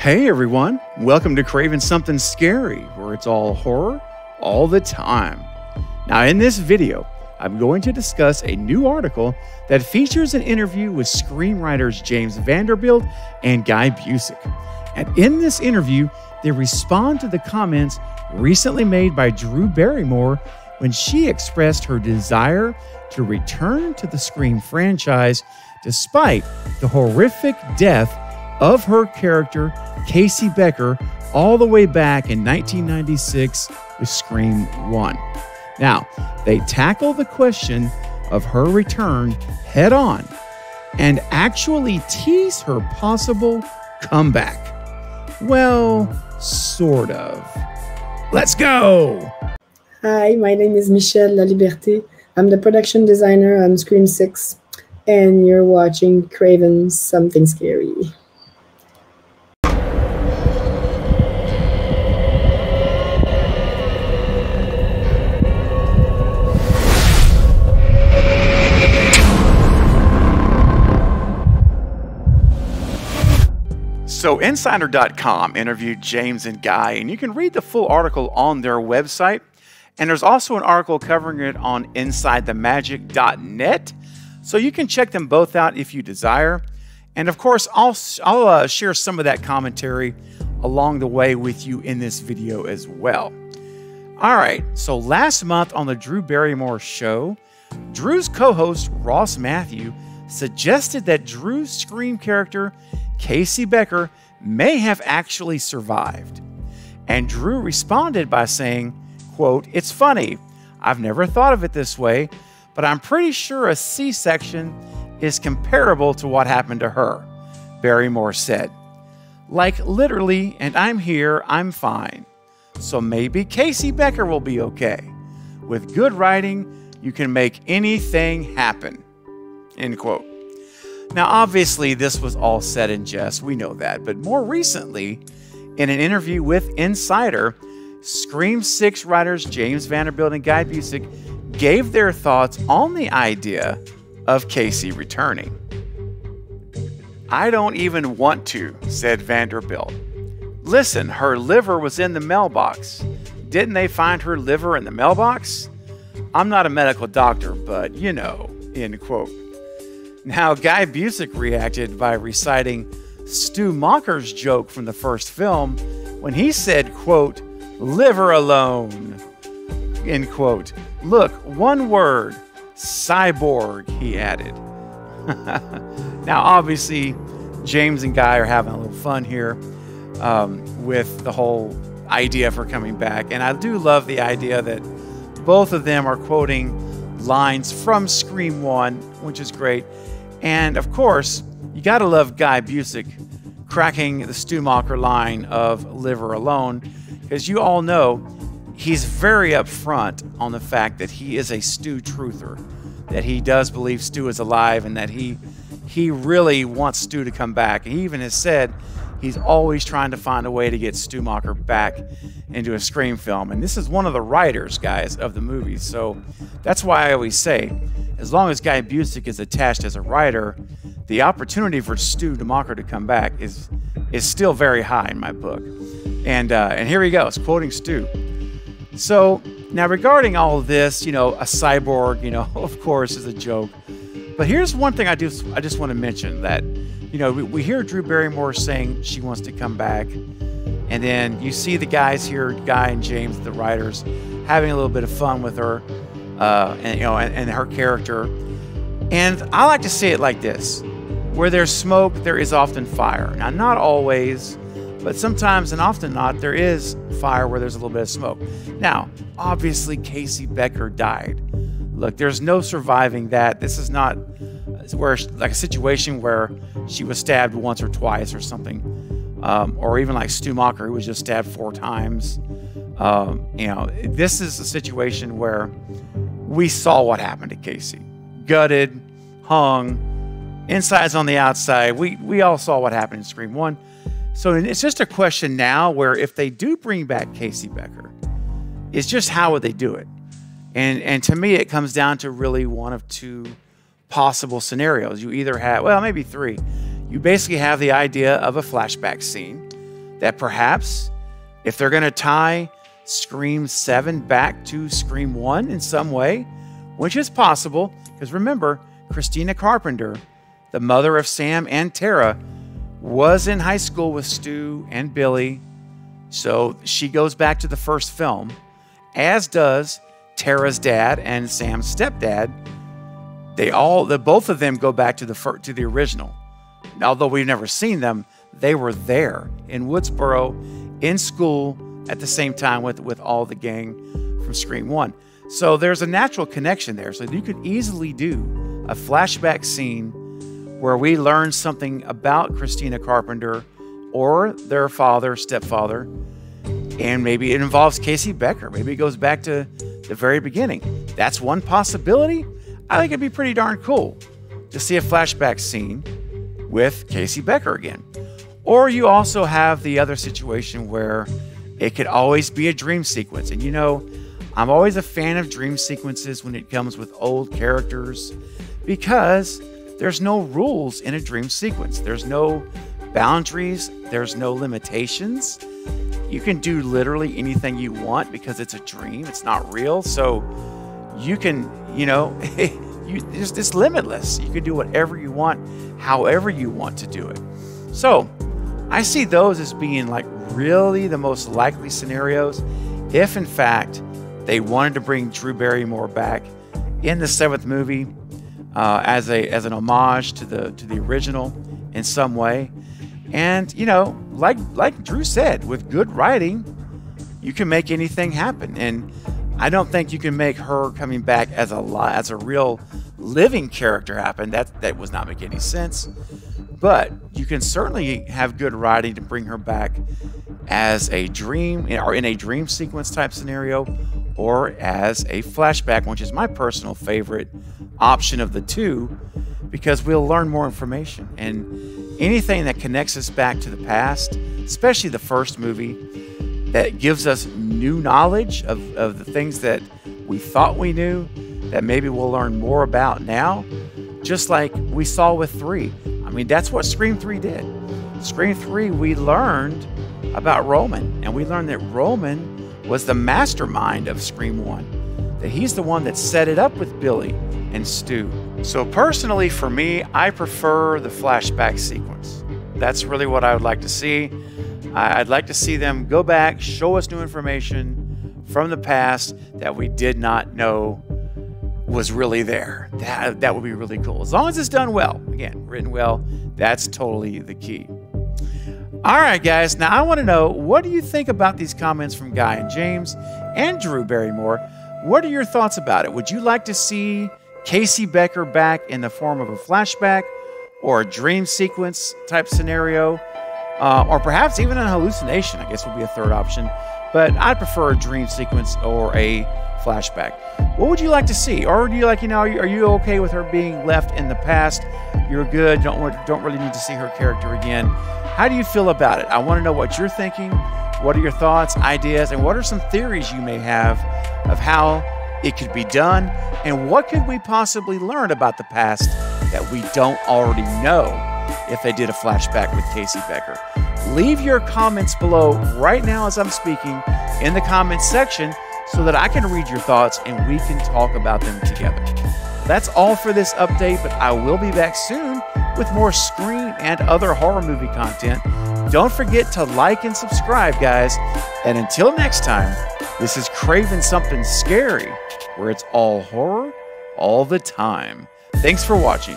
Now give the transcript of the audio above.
Hey everyone, welcome to Craving Something Scary, where it's all horror all the time. Now in this video, I'm going to discuss a new article that features an interview with screenwriters James Vanderbilt and Guy Busick. And in this interview, they respond to the comments recently made by Drew Barrymore when she expressed her desire to return to the Scream franchise despite the horrific death of her character, Casey Becker, all the way back in 1996 with Scream 1. Now, they tackle the question of her return head on and actually tease her possible comeback. Well, sort of. Let's go! Hi, my name is Michelle Laliberté. I'm the production designer on Scream 6, and you're watching Craven Something Scary. So Insider.com interviewed James and Guy, and you can read the full article on their website. And there's also an article covering it on InsideTheMagic.net. So you can check them both out if you desire. And of course, I'll share some of that commentary along the way with you in this video as well. All right, so last month on the Drew Barrymore show, Drew's co-host Ross Matthew suggested that Drew's Scream character, Casey Becker, may have actually survived. And Drew responded by saying, quote, "It's funny, I've never thought of it this way, but I'm pretty sure a C-section is comparable to what happened to her," Barrymore said. "Like literally, and I'm here, I'm fine. So maybe Casey Becker will be okay. With good writing, you can make anything happen," end quote. Now, obviously, this was all said in jest. We know that. But more recently, in an interview with Insider, Scream 6 writers James Vanderbilt and Guy Busick gave their thoughts on the idea of Casey returning. "I don't even want to," said Vanderbilt. "Listen, her liver was in the mailbox. Didn't they find her liver in the mailbox? I'm not a medical doctor, but you know," end quote. Now, Guy Busick reacted by reciting Stu Macher's joke from the first film when he said, quote, "Liver alone," end quote. "Look, one word, cyborg," he added. Now, obviously, James and Guy are having a little fun here with the whole idea of her coming back. And I do love the idea that both of them are quoting lines from Scream 1, which is great. And of course, you got to love Guy Busick cracking the Stu Macher line of "liver alone," because you all know he's very upfront on the fact that he is a Stu truther, that he does believe Stu is alive, and that he really wants Stu to come back. He even has said he's always trying to find a way to get Stu Macher back into a Scream film. And this is one of the writers, guys, of the movies. So that's why I always say, as long as Guy Busick is attached as a writer, the opportunity for Stu Macher to come back is still very high in my book. And here he goes, quoting Stu. So now regarding all of this, you know, a cyborg, you know, of course, is a joke. But here's one thing I just want to mention, that, you know, we hear Drew Barrymore saying she wants to come back, and then you see the guys here, Guy and James, the writers, having a little bit of fun with her, and you know, and her character. And I like to say it like this: where there's smoke, there is often fire. Now, not always, but sometimes and often not, there is fire where there's a little bit of smoke. Now, obviously, Casey Becker died. Look, there's no surviving that. This is not where, like, a situation where she was stabbed once or twice or something, or even like Stu Macher, who was just stabbed 4 times. You know, this is a situation where we saw what happened to Casey. Gutted, hung, insides on the outside. We all saw what happened in Scream 1. So it's just a question now where if they do bring back Casey Becker, it's just how would they do it? And to me, it comes down to really one of two possible scenarios. You either have, well, maybe 3. You basically have the idea of a flashback scene that perhaps if they're going to tie Scream 7 back to Scream 1 in some way, which is possible, because remember, Christina Carpenter, the mother of Sam and Tara, was in high school with Stu and Billy, so she goes back to the first film, as does Tara's dad and Sam's stepdad. Both of them go back to the original. Although we've never seen them, they were there in Woodsboro, in school, at the same time with all the gang from Scream 1. So there's a natural connection there. So you could easily do a flashback scene where we learn something about Christina Carpenter or their stepfather, and maybe it involves Casey Becker. Maybe it goes back to the very beginning. That's one possibility. I think it'd be pretty darn cool to see a flashback scene with Casey Becker again. Or you also have the other situation where it could always be a dream sequence. And you know, I'm always a fan of dream sequences when it comes with old characters, because there's no rules in a dream sequence. There's no boundaries. There's no limitations. You can do literally anything you want because it's a dream. It's not real. So you can, you know, it's limitless. You can do whatever you want, however you want to do it. So I see those as being like really the most likely scenarios if in fact they wanted to bring Drew Barrymore back in the 7th movie as an homage to the original in some way. And you know, like Drew said, with good writing, you can make anything happen. And I don't think you can make her coming back as a real living character happen. That would not make any sense. But you can certainly have good writing to bring her back as a dream, or in a dream sequence type scenario, or as a flashback, which is my personal favorite option of the two, because we'll learn more information. And anything that connects us back to the past, especially the first movie, that gives us new knowledge of the things that we thought we knew, that maybe we'll learn more about now, just like we saw with 3. I mean, that's what Scream 3 did. Scream 3, we learned about Roman, and we learned that Roman was the mastermind of Scream 1, that he's the one that set it up with Billy and Stu. So personally, for me, I prefer the flashback sequence. That's really what I would like to see. I'd like to see them go back, show us new information from the past that we did not know was really there. That would be really cool. As long as it's done well. Again, written well, that's totally the key. All right, guys. Now, I want to know, what do you think about these comments from Guy and James and Drew Barrymore? What are your thoughts about it? Would you like to see Casey Becker back in the form of a flashback or a dream sequence type scenario? Or perhaps even a hallucination, I guess would be a third option. But I'd prefer a dream sequence or a flashback. What would you like to see? Or do you like, are you okay with her being left in the past? You're good. Don't really need to see her character again. How do you feel about it? I want to know what you're thinking. What are your thoughts, ideas, and what are some theories you may have of how it could be done? And what could we possibly learn about the past that we don't already know if they did a flashback with Casey Becker? Leave your comments below right now as I'm speaking in the comments section so that I can read your thoughts and we can talk about them together. That's all for this update, but I will be back soon with more Scream and other horror movie content. Don't forget to like and subscribe, guys. And until next time, this is Craven Something Scary, where it's all horror all the time. Thanks for watching.